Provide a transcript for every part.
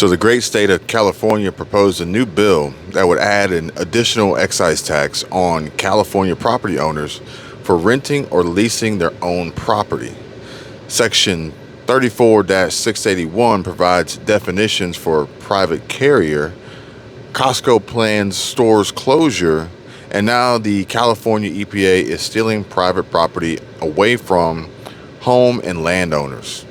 So the great state of California proposed a new bill that would add an additional excise tax on California property owners for renting or leasing their own property. Section 34-681 provides definitions for private carrier, Costco plans stores closure, and now the California EPA is stealing private property away from home and landowners.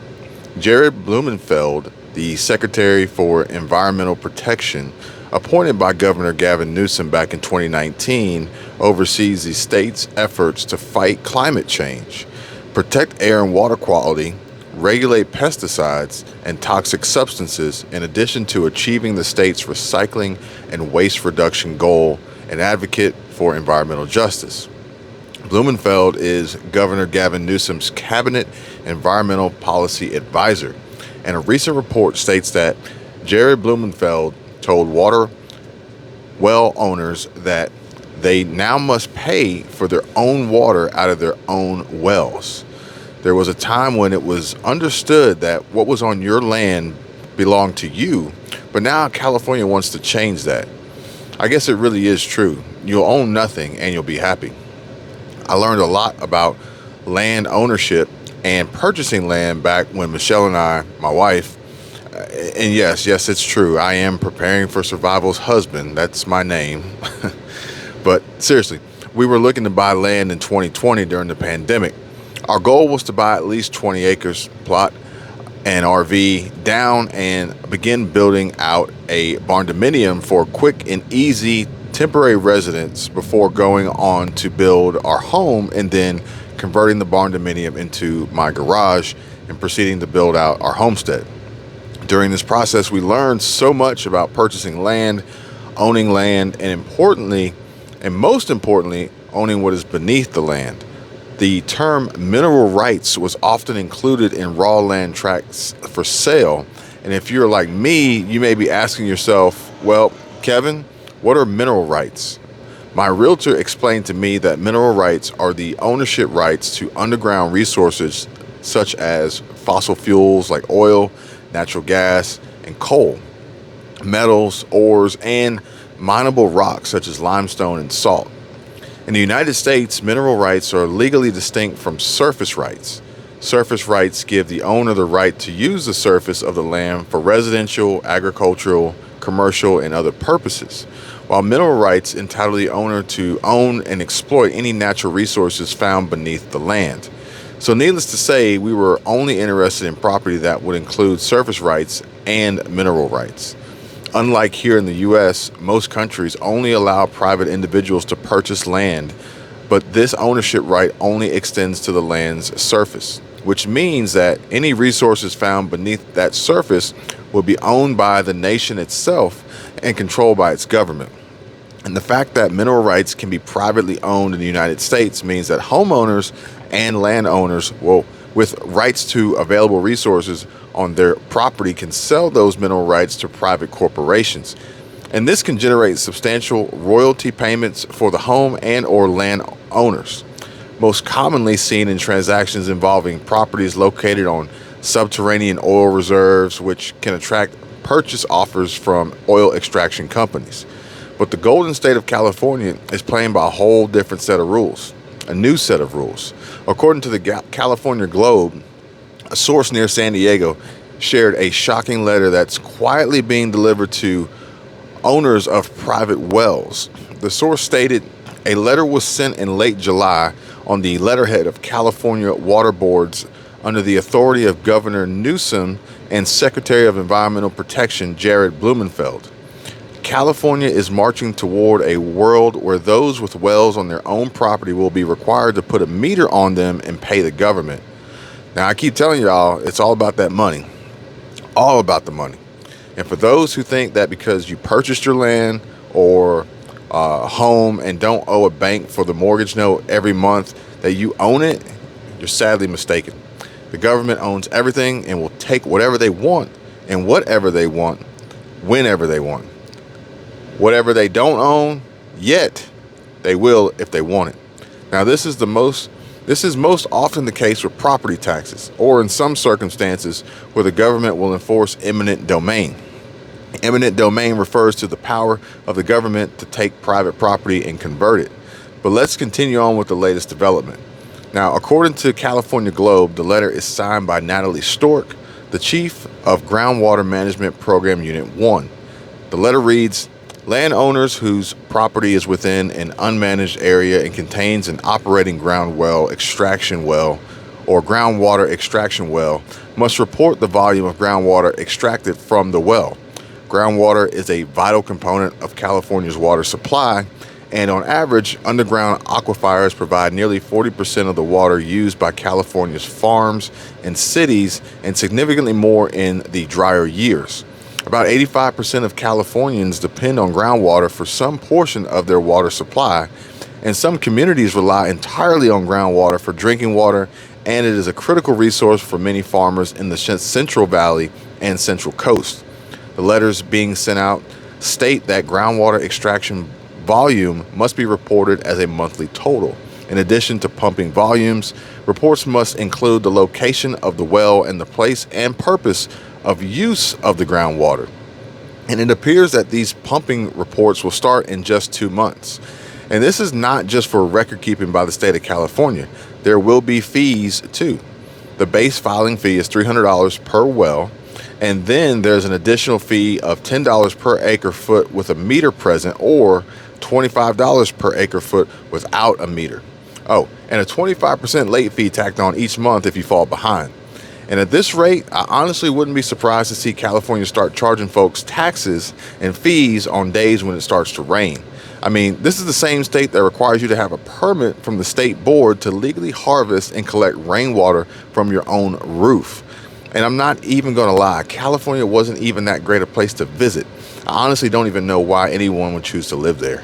Jared Blumenfeld, the Secretary for Environmental Protection, appointed by Governor Gavin Newsom back in 2019, oversees the state's efforts to fight climate change, protect air and water quality, regulate pesticides and toxic substances, in addition to achieving the state's recycling and waste reduction goal, and advocate for environmental justice. Blumenfeld is Governor Gavin Newsom's cabinet environmental policy advisor, and a recent report states that Jared Blumenfeld told water well owners that they now must pay for their own water out of their own wells. There was a time when it was understood that what was on your land belonged to you, but now California wants to change that. I guess it really is true. You'll own nothing and you'll be happy. I learned a lot about land ownership and purchasing land back when Michelle and I, my wife, and yes, it's true, I am preparing for survival's husband. That's my name. But seriously, we were looking to buy land in 2020 during the pandemic. Our goal was to buy at least 20 acres plot an RV down and begin building out a barndominium for quick and easy temporary residence before going on to build our home and then converting the barndominium into my garage and proceeding to build out our homestead. During this process, we learned so much about purchasing land, owning land, and most importantly, owning what is beneath the land. The term mineral rights was often included in raw land tracts for sale. And if you're like me, you may be asking yourself, well, Kevin, what are mineral rights? My realtor explained to me that mineral rights are the ownership rights to underground resources such as fossil fuels like oil, natural gas, and coal, metals, ores, and mineable rocks such as limestone and salt. In the United States, mineral rights are legally distinct from surface rights. Surface rights give the owner the right to use the surface of the land for residential, agricultural, commercial, and other purposes, while mineral rights entitle the owner to own and exploit any natural resources found beneath the land. So needless to say, we were only interested in property that would include surface rights and mineral rights. Unlike here in the U.S., most countries only allow private individuals to purchase land, but this ownership right only extends to the land's surface, which means that any resources found beneath that surface will be owned by the nation itself and controlled by its government. And the fact that mineral rights can be privately owned in the United States means that homeowners and landowners with rights to available resources on their property can sell those mineral rights to private corporations. And this can generate substantial royalty payments for the home and or land owners, most commonly seen in transactions involving properties located on subterranean oil reserves, which can attract purchase offers from oil extraction companies. But the golden state of California is playing by a whole different set of rules, a new set of rules. According to the California Globe, a source near San Diego shared a shocking letter that's quietly being delivered to owners of private wells. The source stated a letter was sent in late July on the letterhead of California water boards under the authority of Governor Newsom and Secretary of Environmental Protection Jared Blumenfeld. California is marching toward a world where those with wells on their own property will be required to put a meter on them and pay the government. Now, I keep telling y'all, it's all about that money. All about the money. And for those who think that because you purchased your land or home and don't owe a bank for the mortgage note every month that you own it, you're sadly mistaken. The government owns everything and will take whatever they want and whatever they want, whenever they want. Whatever they don't own yet, they will if they want it. Now, this is most often the case with property taxes, or in some circumstances where the government will enforce eminent domain. Eminent domain refers to the power of the government to take private property and convert it. But let's continue on with the latest development. Now, according to California Globe, the letter is signed by Natalie Stork, the chief of Groundwater Management Program Unit 1. The letter reads, landowners whose property is within an unmanaged area and contains an operating groundwater extraction well must report the volume of groundwater extracted from the well. Groundwater is a vital component of California's water supply, and on average, underground aquifers provide nearly 40% of the water used by California's farms and cities, and significantly more in the drier years. About 85% of Californians depend on groundwater for some portion of their water supply, and some communities rely entirely on groundwater for drinking water, and it is a critical resource for many farmers in the Central Valley and Central Coast. The letters being sent out state that groundwater extraction volume must be reported as a monthly total. In addition to pumping volumes, reports must include the location of the well and the place and purpose of use of the groundwater. And it appears that these pumping reports will start in just 2 months. And this is not just for record keeping by the state of California. There will be fees too. The base filing fee is $300 per well, and then there's an additional fee of $10 per acre foot with a meter present, or $25 per acre foot without a meter. Oh, and a 25% late fee tacked on each month if you fall behind. And at this rate, I honestly wouldn't be surprised to see California start charging folks taxes and fees on days when it starts to rain. I mean, this is the same state that requires you to have a permit from the state board to legally harvest and collect rainwater from your own roof. And I'm not even going to lie, California wasn't even that great a place to visit. I honestly don't even know why anyone would choose to live there.